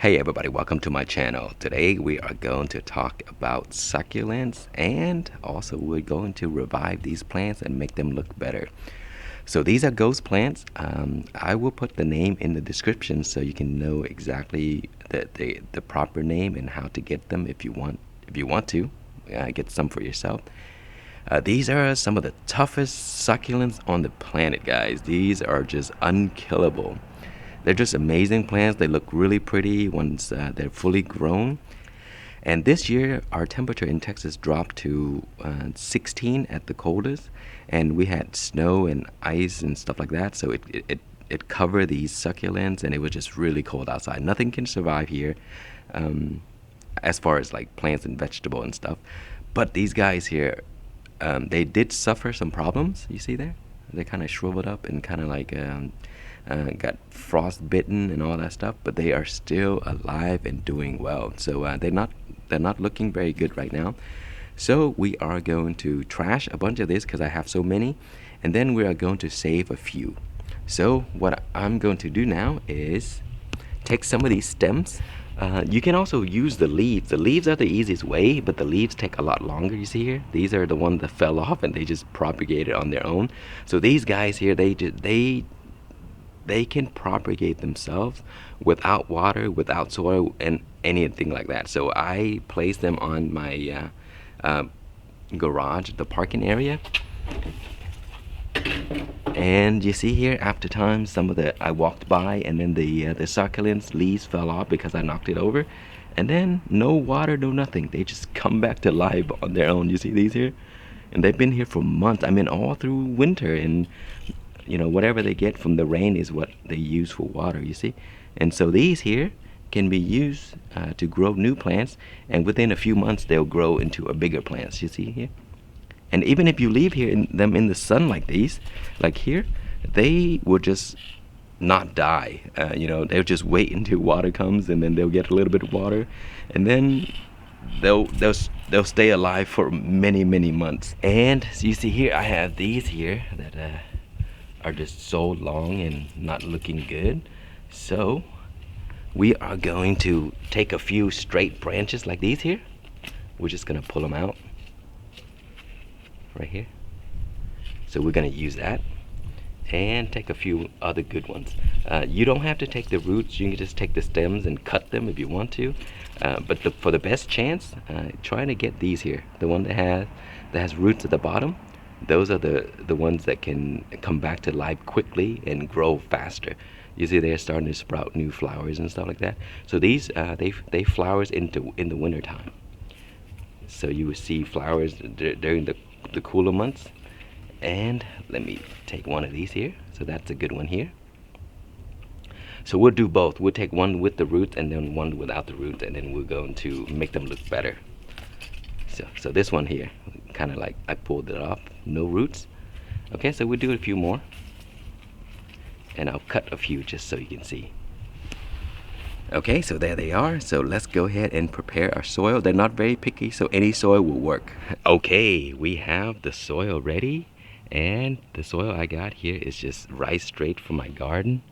Hey everybody, welcome to my channel. Today we are going to talk about succulents, and also we're going to revive these plants and make them look better. So these are ghost plants. I will put the name in the description so you can know exactly the proper name and how to get them if you want to get some for yourself. These are some of the toughest succulents on the planet, guys. These are just unkillable. They're just amazing plants. They look really pretty once they're fully grown. And this year, our temperature in Texas dropped to 16 at the coldest, and we had snow and ice and stuff like that. So it covered these succulents, and it was just really cold outside. Nothing can survive here, as far as like plants and vegetable and stuff. But these guys here, they did suffer some problems. You see there? They kind of shriveled up and kind of like got frostbitten and all that stuff, but they are still alive and doing well. So they're not looking very good right now. So we are going to trash a bunch of this because I have so many, and then we are going to save a few. So what I'm going to do now is take some of these stems. You can also use the leaves. The leaves are the easiest way, but the leaves take a lot longer. You see here, these are the ones that fell off and they just propagated on their own. So these guys here, they can propagate themselves without water, without soil, and anything like that. So I place them on my garage, the parking area. And you see here, after time, some of the I walked by, and then the succulents leaves fell off because I knocked it over, and then no water, no nothing. They just come back to life on their own. You see these here, and they've been here for months. I mean, all through winter, and whatever they get from the rain is what they use for water. You see, and so these here can be used to grow new plants, and within a few months they'll grow into a bigger plants. You see here. And even if you leave them in the sun like these, like here, they will just not die. They'll just wait until water comes, and then they'll get a little bit of water, and then they'll stay alive for many, many months. And so you see here, I have these here that are just so long and not looking good. So we are going to take a few straight branches like these here. We're just gonna pull them out right here. So we're going to use that and take a few other good ones. You don't have to take the roots. You can just take the stems and cut them if you want to. But for the best chance, try to get these here. The one that has roots at the bottom. Those are the ones that can come back to life quickly and grow faster. You see they're starting to sprout new flowers and stuff like that. So these they flowers in the winter time. So you will see flowers during the cooler months. And let me take one of these here. So that's a good one here. So we'll do both. We'll take one with the roots and then one without the roots, and then we're going to make them look better. So this one here, kind of like I pulled it off, no roots. Okay, so we'll do a few more, and I'll cut a few just so you can see. Okay, so there they are. So let's go ahead and prepare our soil. They're not very picky, so any soil will work. Okay, we have the soil ready, and the soil I got here is just right straight from my garden.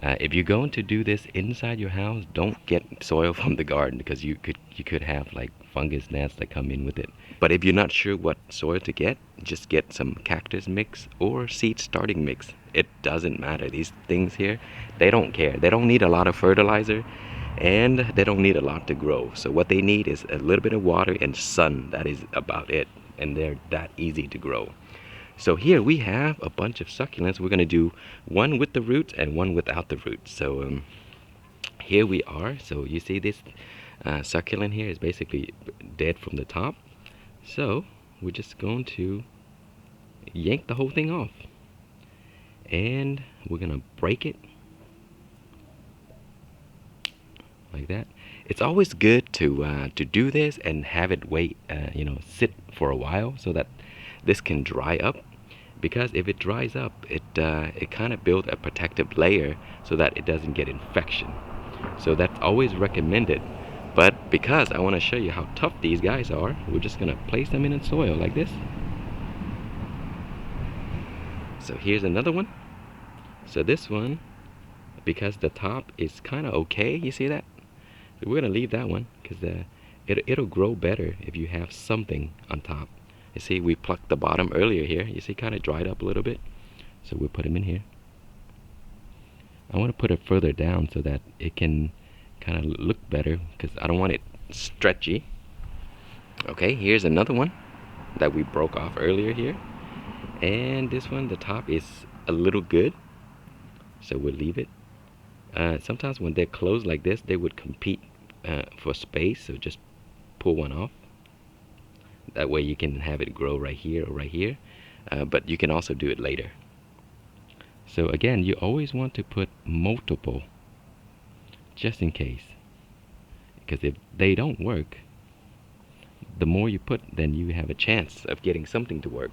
If you're going to do this inside your house, don't get soil from the garden, because you could have like fungus gnats that come in with it. But if you're not sure what soil to get, just get some cactus mix or seed starting mix. It doesn't matter. These things here, they don't care. They don't need a lot of fertilizer, and they don't need a lot to grow. So what they need is a little bit of water and sun. That is about it, and they're that easy to grow. So here we have a bunch of succulents. We're going to do one with the roots and one without the roots. So here we are. So you see this succulent here is basically dead from the top. So we're just going to yank the whole thing off, and we're going to break it like that. It's always good to do this and have it wait, sit for a while so that this can dry up. Because if it dries up, it kind of builds a protective layer so that it doesn't get infection. So that's always recommended. But because I want to show you how tough these guys are, we're just gonna place them in the soil like this. So here's another one. So this one, because the top is kind of okay, you see that? So we're gonna leave that one because it'll grow better if you have something on top. You see, we plucked the bottom earlier here. You see, kind of dried up a little bit. So we'll put them in here. I want to put it further down so that it can kind of look better because I don't want it stretchy. Okay, here's another one that we broke off earlier here. And this one, the top is a little good. So we'll leave it. Sometimes when they're closed like this, they would compete for space. So just pull one off. That way you can have it grow right here or right here. But you can also do it later. So again, you always want to put multiple, just in case. Because if they don't work, the more you put, then you have a chance of getting something to work.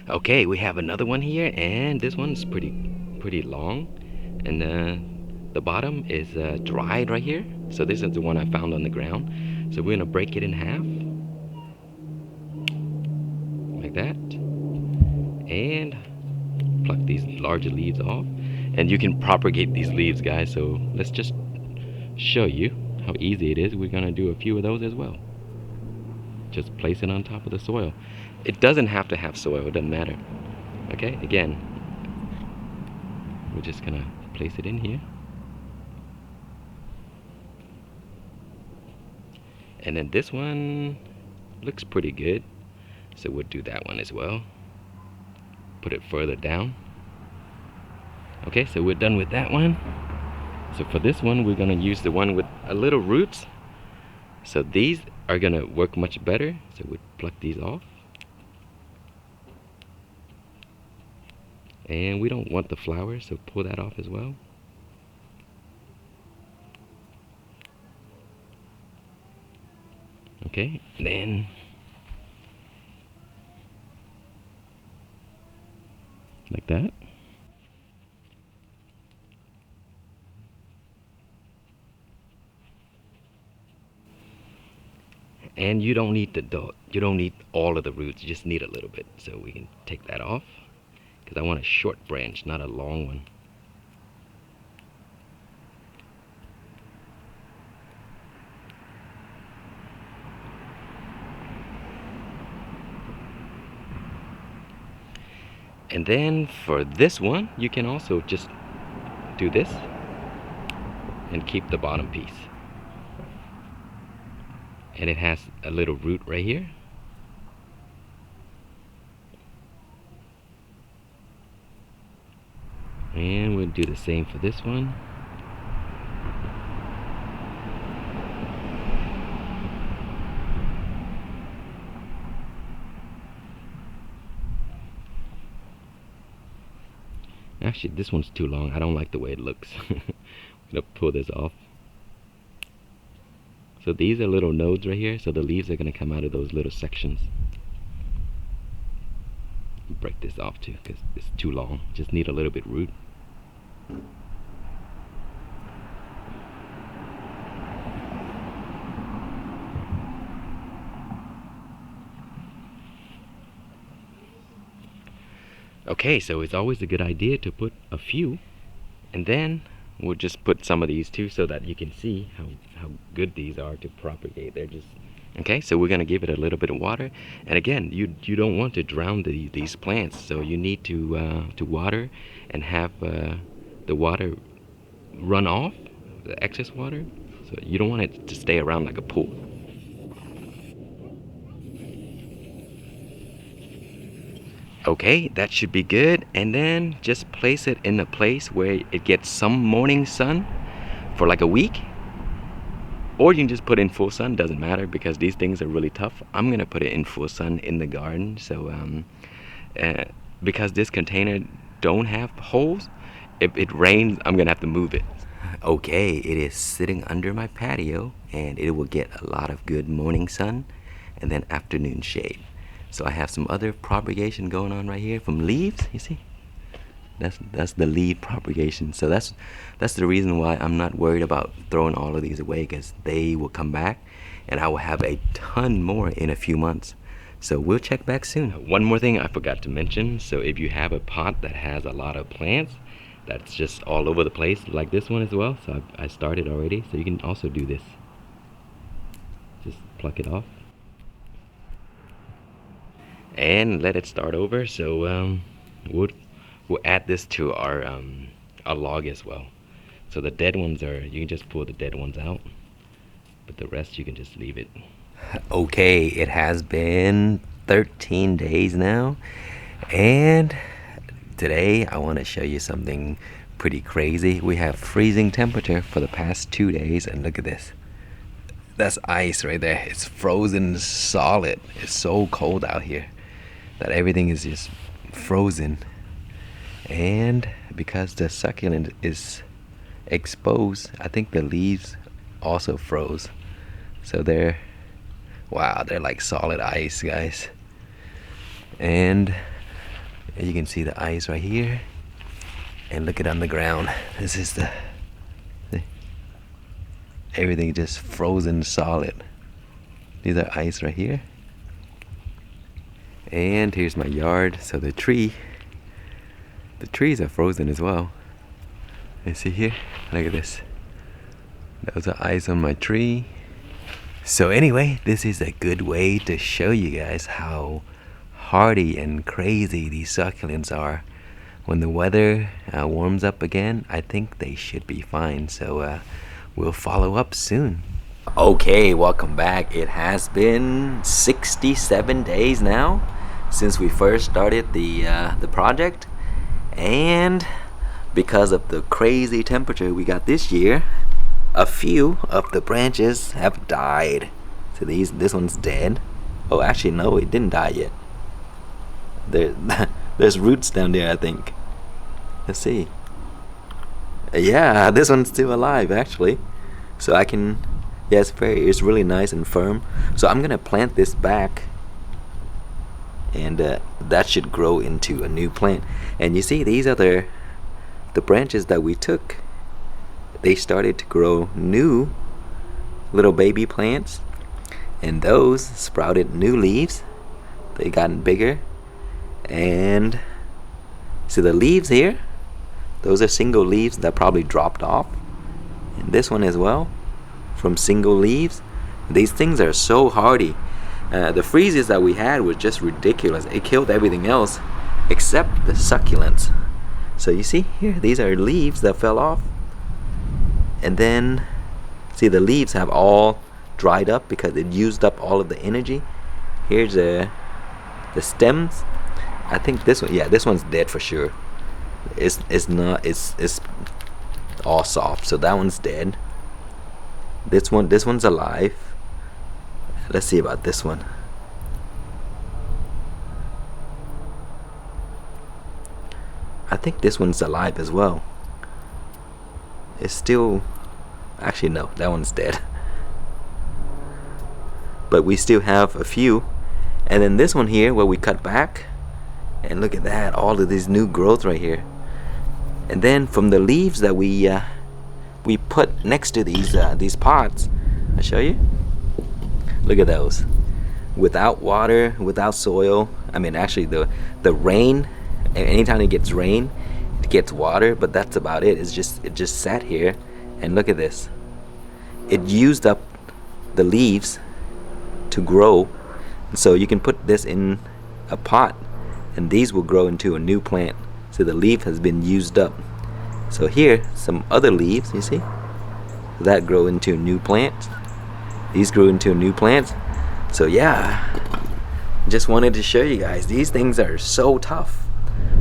Okay, we have another one here, and this one's pretty long. And the bottom is dried right here. So this is the one I found on the ground. So we're gonna break it in half. Like that. And pluck these larger leaves off, and you can propagate these leaves, guys. So let's just show you how easy it is. We're gonna do a few of those as well. Just place it on top of the soil. It doesn't have to have soil, it doesn't matter. Okay, again, we're just gonna place it in here, and then this one looks pretty good, so we'll do that one as well. Put it further down. Okay, so we're done with that one. So for this one, we're gonna use the one with a little roots. So these are gonna work much better. So we'll pluck these off. And we don't want the flowers, so pull that off as well. Okay, then like that. And you don't need all of the roots, you just need a little bit. So we can take that off because I want a short branch, not a long one. And then for this one, you can also just do this and keep the bottom piece. And it has a little root right here. And we'll do the same for this one. Actually, this one's too long. I don't like the way it looks. I'm gonna pull this off. So these are little nodes right here, so the leaves are gonna come out of those little sections. Break this off too, because it's too long. Just need a little bit root. Okay, so it's always a good idea to put a few, and then we'll just put some of these too so that you can see how good these are to propagate. They're just okay. So we're gonna give it a little bit of water, and again, you don't want to drown these plants, so you need to water and have the water run off, the excess water. So you don't want it to stay around like a pool. Okay, that should be good. And then just place it in a place where it gets some morning sun for like a week. Or you can just put it in full sun, doesn't matter because these things are really tough. I'm gonna put it in full sun in the garden. So because this container don't have holes, if it rains, I'm gonna have to move it. Okay, it is sitting under my patio and it will get a lot of good morning sun and then afternoon shade. So I have some other propagation going on right here from leaves, you see? That's the leaf propagation. So that's the reason why I'm not worried about throwing all of these away, because they will come back and I will have a ton more in a few months. So we'll check back soon. One more thing I forgot to mention. So if you have a pot that has a lot of plants, that's just all over the place, like this one as well. So I started already, so you can also do this. Just pluck it off and let it start over. So we'll add this to our log as well. So the dead ones you can just pull the dead ones out, but the rest you can just leave it. Okay, it has been 13 days now, and today I want to show you something pretty crazy. We have freezing temperature for the past 2 days, and look at this. That's ice right there. It's frozen solid. It's so cold out here that everything is just frozen. And because the succulent is exposed, I think the leaves also froze. So they're like solid ice, guys. And you can see the ice right here. And look at on the ground. This is everything just frozen solid. These are ice right here. And here's my yard. So the trees are frozen as well. You see here? Look at this. Those are ice on my tree. So anyway, this is a good way to show you guys how hardy and crazy these succulents are. When the weather warms up again, I think they should be fine. So we'll follow up soon. Okay, welcome back. It has been 67 days now since we first started the project, and because of the crazy temperature we got this year, a few of the branches have died. So this one's dead. Oh, actually no, it didn't die yet. There's roots down there, I think. Let's see. Yeah, this one's still alive actually. So I can, yeah, it's really nice and firm. So I'm gonna plant this back, and that should grow into a new plant. And you see, these are the branches that we took. They started to grow new little baby plants, and those sprouted new leaves. They gotten bigger, and see the leaves here, those are single leaves that probably dropped off, and this one as well, from single leaves. These things are so hardy. The freezes that we had was just ridiculous. It killed everything else except the succulents. So you see here, these are leaves that fell off, and then see the leaves have all dried up because it used up all of the energy. Here's the stems. I think this one, yeah, this one's dead for sure. It's all soft, so that one's dead. This one's alive. Let's see about this one. I think this one's alive as well. It's still, actually no, that one's dead. But we still have a few. And then this one here where we cut back, and look at that, all of these new growth right here. And then from the leaves that we put next to these pots, I'll show you. Look at those. Without water, without soil. I mean, actually the rain, anytime it gets rain, it gets water, but that's about it. It just sat here, and look at this. It used up the leaves to grow. So you can put this in a pot, and these will grow into a new plant. So the leaf has been used up. So here, some other leaves, you see, that grow into new plants. These grew into new plants. So yeah, just wanted to show you guys, these things are so tough.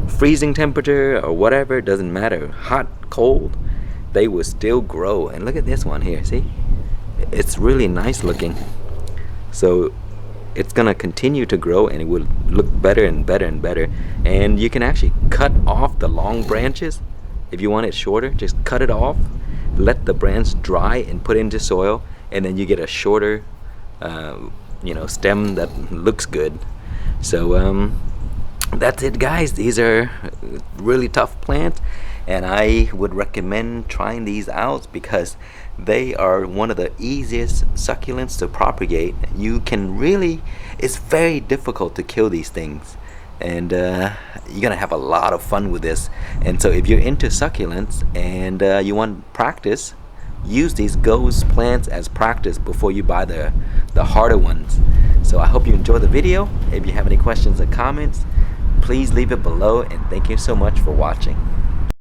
Freezing temperature or whatever, doesn't matter, hot, cold, they will still grow. And look at this one here, see, it's really nice looking. So it's gonna continue to grow, and it will look better and better and better. And you can actually cut off the long branches. If you want it shorter, just cut it off, let the branch dry and put into soil, and then you get a shorter stem that looks good. So that's it, guys. These are really tough plants, and I would recommend trying these out because they are one of the easiest succulents to propagate. You can really, it's very difficult to kill these things. and you're gonna have a lot of fun with this. And so if you're into succulents and you want practice, use these ghost plants as practice before you buy the harder ones. So I hope you enjoy the video. If you have any questions or comments, please leave it below, and thank you so much for watching.